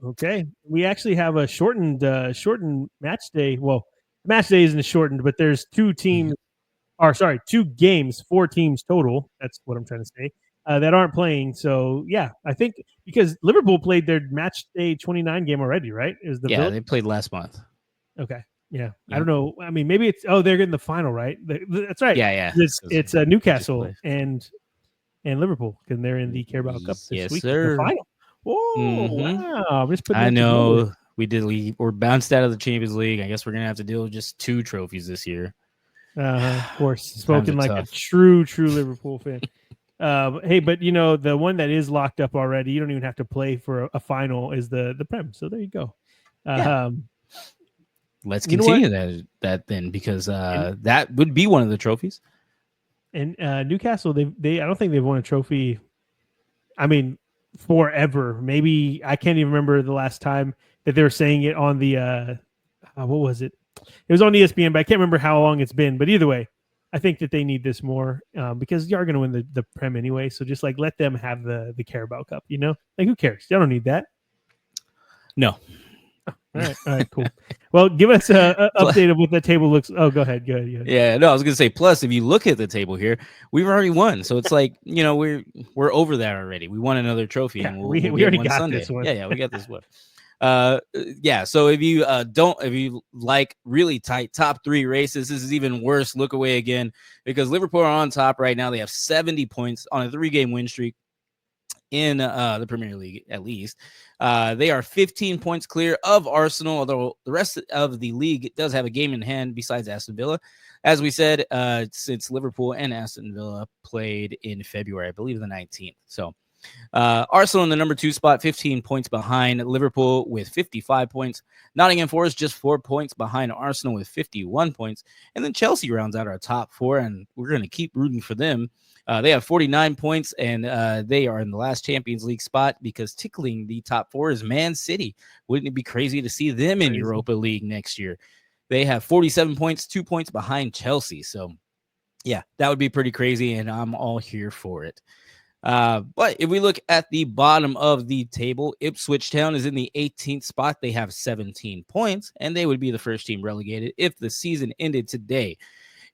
Okay, we actually have a shortened match day. Well, match day isn't shortened, but there's two games, 4 teams total. That's what I'm trying to say. That aren't playing. So yeah, I think because Liverpool played their match day 29 game already, right? Is the They played last month. Okay. Yeah. I don't know. I mean, maybe it's they're getting the final, right? That's right. Yeah. It's Newcastle and Liverpool, because they're in the Carabao Cup this week. Sir. The final. Oh, wow. I know we're bounced out of the Champions League. I guess we're gonna have to deal with just 2 trophies this year. Of course. Spoken like a true Liverpool fan. Hey, but the one that is locked up already, you don't even have to play for a final, is the Prem. So there you go. Let's continue that then, because that would be one of the trophies. And Newcastle, they I don't think they've won a trophy. I mean, forever. Maybe I can't even remember the last time that they were saying it on the what was it? It was on ESPN, but I can't remember how long it's been. But either way, I think that they need this more because you are going to win the Prem anyway. So just like let them have the Carabao Cup. Like who cares? Y'all don't need that. No. All right, cool. Well, give us an update of what the table looks. Oh, go ahead. Yeah, no, I was gonna say. Plus, if you look at the table here, we've already won. So it's like we're over that already. We won another trophy, and we already got Sunday. This one. Yeah, we got this one. So if you like really tight top 3 races, this is even worse. Look away again, because Liverpool are on top right now. They have 70 points on a 3-game win streak in the Premier League, at least. They are 15 points clear of Arsenal, although the rest of the league does have a game in hand besides Aston Villa. As we said, since Liverpool and Aston Villa played in February, I believe the 19th. So Arsenal in the number 2 spot, 15 points behind Liverpool with 55 points. Nottingham Forest just 4 points behind Arsenal with 51 points. And then Chelsea rounds out our top 4, and we're going to keep rooting for them. They have 49 points, and they are in the last Champions League spot, because tickling the top 4 is Man City. Wouldn't it be crazy to see them in Europa League next year? They have 47 points, 2 points behind Chelsea. So, yeah, that would be pretty crazy, and I'm all here for it. But if we look at the bottom of the table, Ipswich Town is in the 18th spot. They have 17 points, and they would be the first team relegated if the season ended today.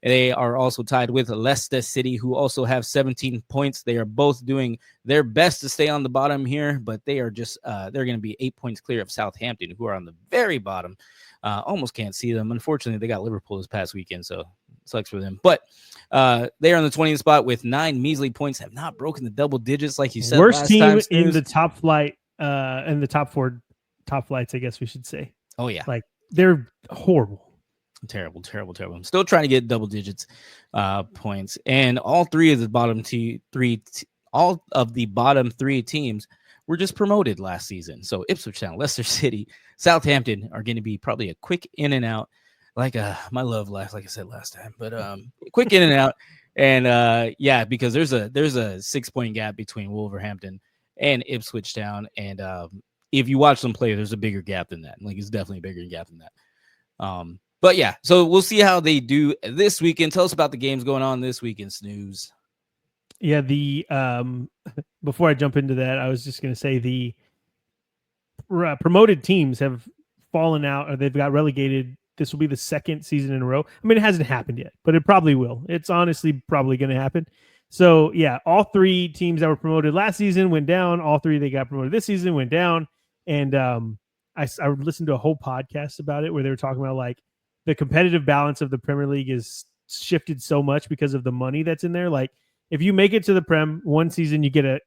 They are also tied with Leicester City, who also have 17 points. They are both doing their best to stay on the bottom here, but they are just they're going to be 8 points clear of Southampton, who are on the very bottom. Almost can't see them. Unfortunately, they got Liverpool this past weekend, so it sucks for them. But they are on the 20th spot with 9 measly points. Have not broken the double digits, like you said. Worst team in the top flight, in the top 4 top flights, I guess we should say. Oh yeah, like they're horrible. Terrible. I'm still trying to get double digits points, and all the bottom 3 teams were just promoted last season. So Ipswich Town, Leicester City, Southampton are going to be probably a quick in and out, like my love life, like I said last time, but quick in and out. And because there's a 6-point gap between Wolverhampton and Ipswich Town, and if you watch them play, there's a bigger gap than that. Like it's definitely a bigger gap than that. But yeah, so we'll see how they do this weekend. Tell us about the games going on this week in Snooze. Yeah, the before I jump into that, I was just going to say the promoted teams have fallen out, or they've got relegated. This will be the 2nd season in a row. I mean, it hasn't happened yet, but it probably will. It's honestly probably going to happen. So yeah, all 3 teams that were promoted last season went down. All 3 they got promoted this season went down. And I listened to a whole podcast about it where they were talking about like the competitive balance of the Premier League is shifted so much because of the money that's in there. Like if you make it to the Prem one season, you get a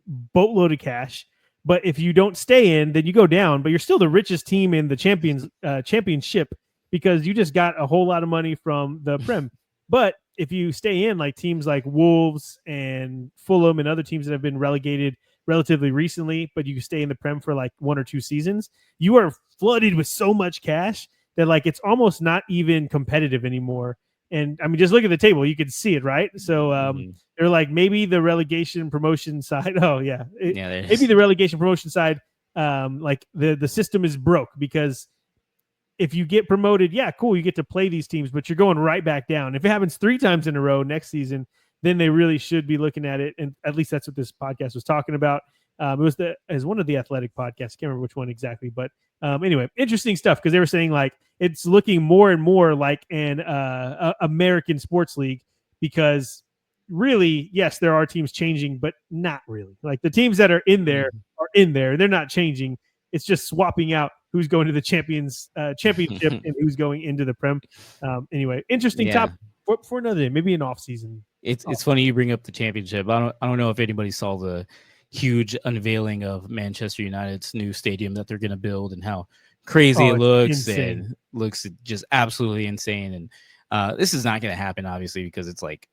boatload of cash. But if you don't stay in, then you go down. But you're still the richest team in the championship because you just got a whole lot of money from the Prem. But if you stay in, like teams like Wolves and Fulham and other teams that have been relegated relatively recently, but you stay in the Prem for like 1 or 2 seasons, you are flooded with so much cash that like it's almost not even competitive anymore. And I mean, just look at the table, you can see it, right? So they're like maybe the relegation promotion side. Oh yeah, maybe the relegation promotion side. Like the system is broke because if you get promoted, yeah, cool, you get to play these teams, but you're going right back down. If it happens 3 times in a row next season, then they really should be looking at it. And at least that's what this podcast was talking about. It was one of the athletic podcasts. I can't remember which one exactly, but anyway, interesting stuff because they were saying like it's looking more and more like an American sports league because really, yes, there are teams changing, but not really. Like the teams that are in there are in there. They're not changing. It's just swapping out who's going to the championship and who's going into the Prem. Anyway, interesting topic for another day, maybe an off season. It's funny you bring up the championship. I don't know if anybody saw the huge unveiling of Manchester United's new stadium that they're going to build and how crazy it looks. Insane. And looks just absolutely insane. And this is not going to happen, obviously, because it's like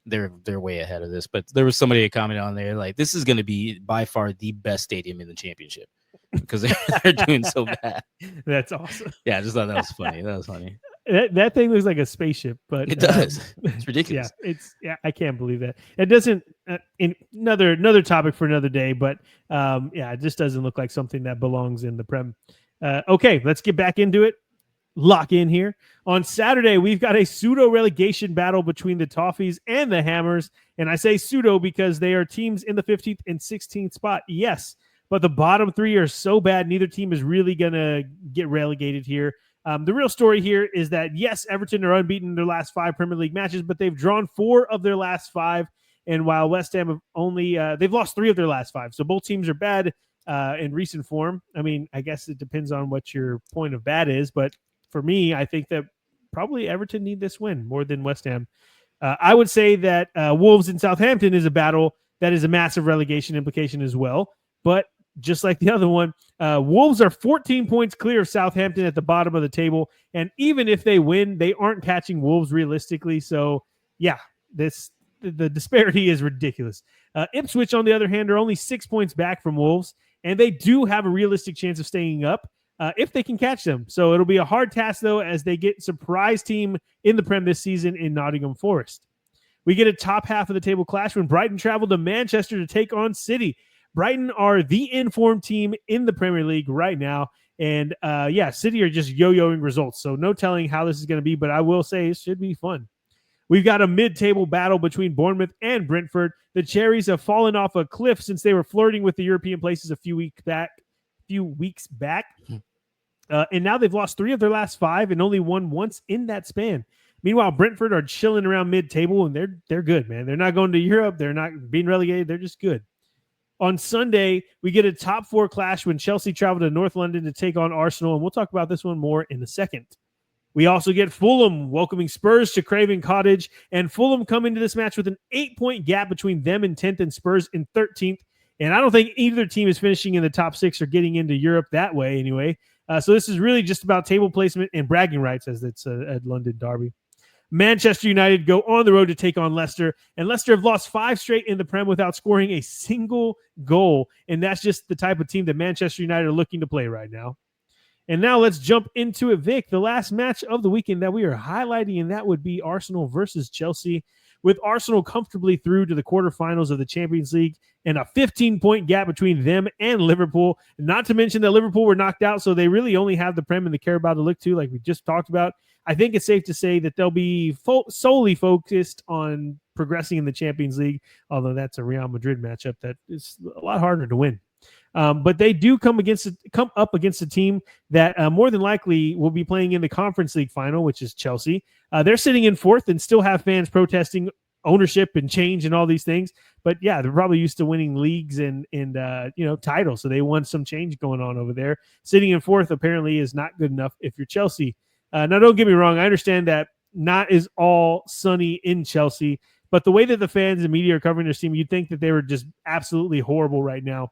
they're way ahead of this. But there was somebody that commented on there like this is going to be by far the best stadium in the championship because they're doing so bad. That's awesome. Yeah, I just thought that was funny. That was funny. That thing looks like a spaceship, but it does. It's ridiculous. I can't believe that. It doesn't. Another topic for another day, but it just doesn't look like something that belongs in the Prem. Okay, let's get back into it. Lock in here on Saturday. We've got a pseudo relegation battle between the Toffees and the Hammers, and I say pseudo because they are teams in the 15th and 16th spot. Yes, but the bottom 3 are so bad, neither team is really gonna get relegated here. The real story here is that, yes, Everton are unbeaten in their last 5 Premier League matches, but they've drawn 4 of their last 5. And while West Ham have only they've lost 3 of their last 5. So both teams are bad in recent form. I mean, I guess it depends on what your point of bad is. But for me, I think that probably Everton need this win more than West Ham. I would say that Wolves and Southampton is a battle that is a massive relegation implication as well. But just like the other one, Wolves are 14 points clear of Southampton at the bottom of the table. And even if they win, they aren't catching Wolves realistically. So, yeah, the disparity is ridiculous. Ipswich, on the other hand, are only 6 points back from Wolves, and they do have a realistic chance of staying up if they can catch them. So it'll be a hard task, though, as they get surprise team in the Prem this season in Nottingham Forest. We get a top half of the table clash when Brighton travel to Manchester to take on City. Brighton are the informed team in the Premier League right now. And, City are just yo-yoing results. So no telling how this is going to be, but I will say it should be fun. We've got a mid-table battle between Bournemouth and Brentford. The Cherries have fallen off a cliff since they were flirting with the European places a few weeks back. And now they've lost 3 of their last 5 and only won once in that span. Meanwhile, Brentford are chilling around mid-table, and they're good, man. They're not going to Europe. They're not being relegated. They're just good. On Sunday, we get a top 4 clash when Chelsea travel to North London to take on Arsenal, and we'll talk about this one more in a second. We also get Fulham welcoming Spurs to Craven Cottage, and Fulham come into this match with an 8-point gap between them in 10th and Spurs in 13th, and I don't think either team is finishing in the top 6 or getting into Europe that way anyway. So this is really just about table placement and bragging rights as it's a London derby. Manchester United go on the road to take on Leicester, and Leicester have lost 5 straight in the Prem without scoring a single goal, and that's just the type of team that Manchester United are looking to play right now. And now let's jump into it, Vic, the last match of the weekend that we are highlighting, and that would be Arsenal versus Chelsea, with Arsenal comfortably through to the quarterfinals of the Champions League and a 15-point gap between them and Liverpool. Not to mention that Liverpool were knocked out, so they really only have the Prem and the Carabao to look to, like we just talked about. I think it's safe to say that they'll be solely focused on progressing in the Champions League, although that's a Real Madrid matchup that is a lot harder to win. But they do come up against a team that more than likely will be playing in the Conference League final, which is Chelsea. They're sitting in 4th and still have fans protesting ownership and change and all these things. But yeah, they're probably used to winning leagues and titles, so they want some change going on over there. Sitting in 4th apparently is not good enough if you're Chelsea. Now, don't get me wrong. I understand that not is all sunny in Chelsea, but the way that the fans and media are covering their team, you'd think that they were just absolutely horrible right now.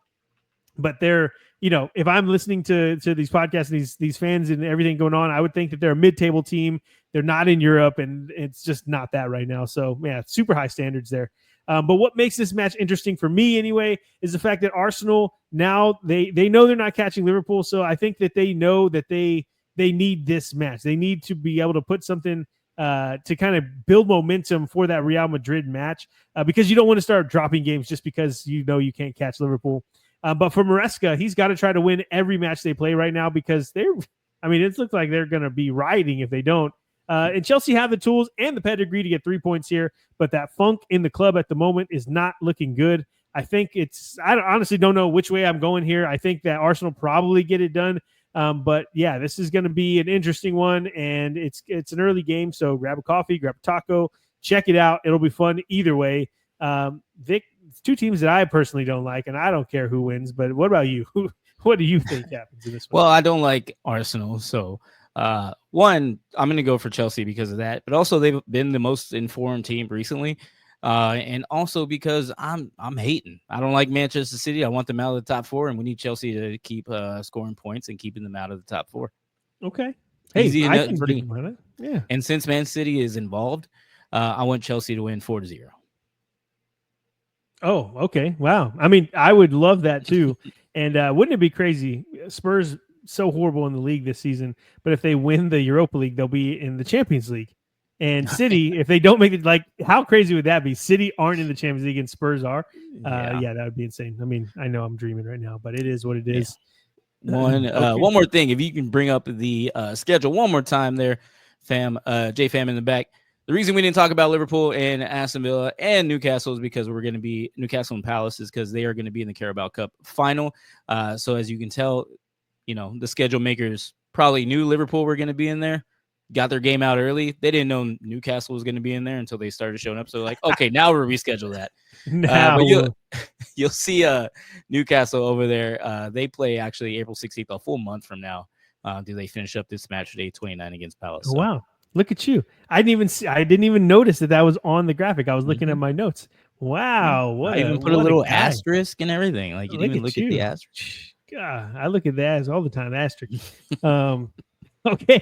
But they're, if I'm listening to these podcasts and these fans and everything going on, I would think that they're a mid-table team. They're not in Europe, and it's just not that right now. So, yeah, super high standards there. But what makes this match interesting for me anyway is the fact that Arsenal now they know they're not catching Liverpool. So I think that they know that they need this match. They need to be able to put something to kind of build momentum for that Real Madrid match, because you don't want to start dropping games just because you know you can't catch Liverpool. But for Maresca, he's got to try to win every match they play right now, because it looks like they're going to be rioting if they don't. And Chelsea have the tools and the pedigree to get 3 points here, but that funk in the club at the moment is not looking good. I think I honestly don't know which way I'm going here. I think that Arsenal probably get it done. But yeah, this is going to be an interesting one, and it's an early game. So grab a coffee, grab a taco, check it out. It'll be fun either way. Vic, it's two teams that I personally don't like, and I don't care who wins. But what about you? What do you think happens in this one? Well, I don't like Arsenal, so one, I'm going to go for Chelsea because of that, but also they've been the most informed team recently. And also because I'm hating. I don't like Manchester City. I want them out of the top 4, and we need Chelsea to keep scoring points and keeping them out of the top 4. Okay. Hey, easy I enough for me. Yeah. And since Man City is involved, I want Chelsea to win 4-0. Oh, okay. Wow. I mean, I would love that too. And wouldn't it be crazy? Spurs so horrible in the league this season, but if they win the Europa League, they'll be in the Champions League. And City, if they don't make it, like, how crazy would that be? City aren't in the Champions League and Spurs are. Yeah, that would be insane. I mean, I know I'm dreaming right now, but it is what it is. Yeah. One more thing, if you can bring up the schedule one more time there, J-Fam in the back. The reason we didn't talk about Liverpool and Aston Villa and Newcastle is because we're going to be Newcastle and Palace is because they are going to be in the Carabao Cup final. So as you can tell, the schedule makers probably knew Liverpool were going to be in there, got their game out early. They didn't know Newcastle was going to be in there until they started showing up. So like, okay, now we'll reschedule that. But you'll see Newcastle over there. They play actually April 16th, a full month from now. Do they finish up this match day 29 against Palace? So. Wow. Look at you. I didn't even notice that was on the graphic. I was looking at my notes. Wow. What I even put a little asterisk and everything. Like, you didn't even look at the asterisk. God, I look at the ass all the time. Asterisk. Okay.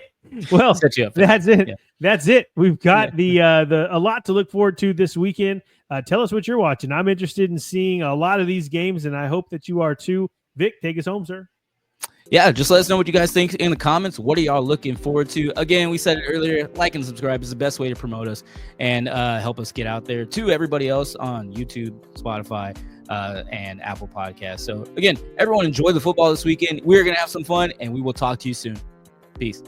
Well, that's it. Yeah. That's it. We've got the a lot to look forward to this weekend. Tell us what you're watching. I'm interested in seeing a lot of these games, and I hope that you are too. Vic, take us home, sir. Yeah, just let us know what you guys think in the comments. What are y'all looking forward to? Again, we said it earlier, like and subscribe is the best way to promote us and help us get out there to everybody else on YouTube, Spotify, and Apple Podcasts. So again, everyone enjoy the football this weekend. We're going to have some fun, and we will talk to you soon. Peace.